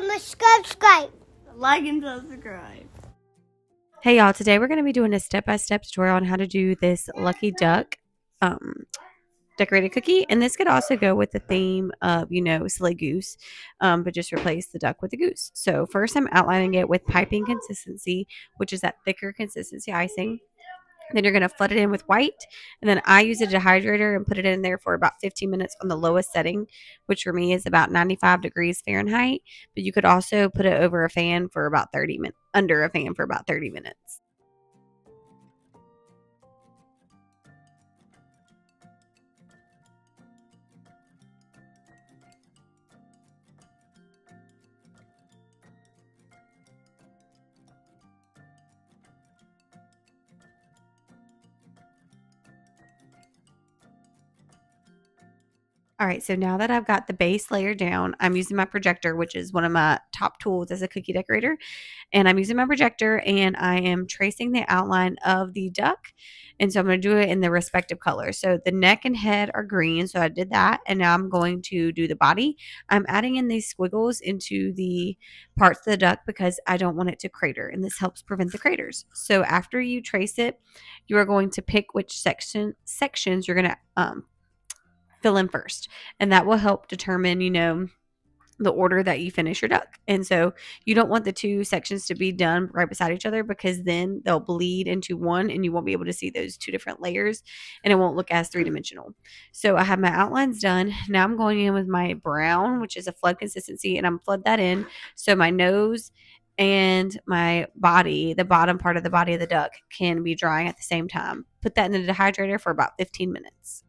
subscribe. Like and subscribe. Hey y'all, today we're going to be doing a step-by-step tutorial on how to do this lucky duck decorated cookie. And this could also go with the theme of, silly goose, but just replace the duck with the goose. So first I'm outlining it with piping consistency, which is that thicker consistency icing. Then you're going to flood it in with white. And then I use a dehydrator and put it in there for about 15 minutes on the lowest setting, which for me is about 95 degrees Fahrenheit. But you could also put it over a fan for about 30 minutes, under a fan for about 30 minutes. All right, so now that I've got the base layer down, I'm using my projector, which is one of my top tools as a cookie decorator. And I'm using my projector and I am tracing the outline of the duck. And so I'm going to do it in the respective colors. So the neck and head are green, so I did that. And now I'm going to do the body. I'm adding in these squiggles into the parts of the duck because I don't want it to crater, and this helps prevent the craters. So after you trace it, you are going to pick which sections you're going to fill in first, and that will help determine the order that you finish your duck. And so you don't want the two sections to be done right beside each other, because then they'll bleed into one and you won't be able to see those two different layers and it won't look as three-dimensional. So I have my outlines done. Now I'm going in with my brown, which is a flood consistency, and I'm flood that in so my nose and my body, the bottom part of the body of the duck, can be drying at the same time. Put that in the dehydrator for about 15 minutes.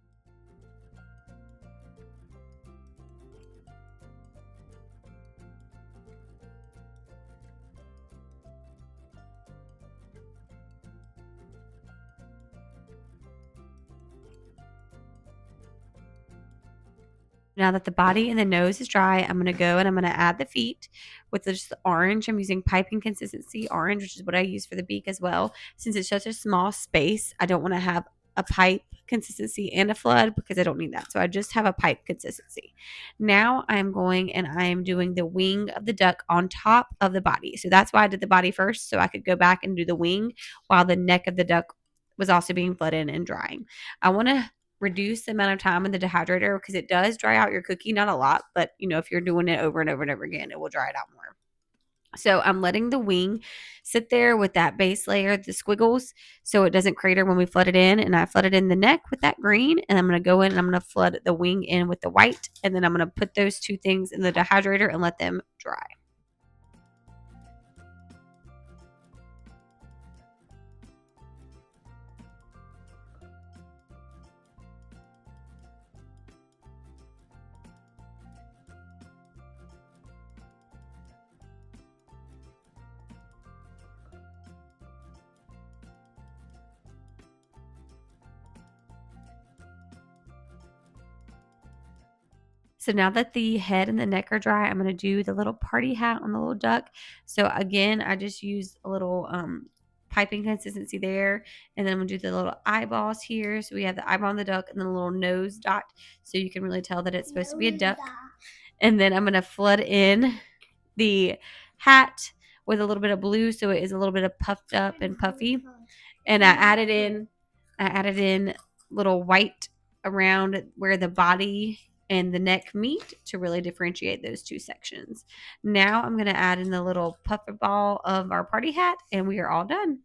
Now that the body and the nose is dry, I'm going to go and I'm going to add the feet with just the orange. I'm using piping consistency orange, which is what I use for the beak as well. Since it's such a small space, I don't want to have a pipe consistency and a flood because I don't need that. So I just have a pipe consistency. Now I'm going and I'm doing the wing of the duck on top of the body. So that's why I did the body first, so I could go back and do the wing while the neck of the duck was also being flooded and drying. I want to reduce the amount of time in the dehydrator because it does dry out your cookie, not a lot, but if you're doing it over and over and over again, it will dry it out more. So I'm letting the wing sit there with that base layer, the squiggles, so it doesn't crater when we flood it in. And I flooded in the neck with that green, and I'm going to go in and I'm going to flood the wing in with the white, and then I'm going to put those two things in the dehydrator and let them dry. So now that the head and the neck are dry, I'm going to do the little party hat on the little duck. So again, I just used a little piping consistency there. And then I'm going to do the little eyeballs here. So we have the eyeball on the duck and then a little nose dot. So you can really tell that it's supposed to be a duck. And then I'm going to flood in the hat with a little bit of blue, so it is a little bit of puffed up and puffy. And I added in little white around where the body and the neck meet to really differentiate those two sections. Now I'm going to add in the little puffer ball of our party hat, and we are all done.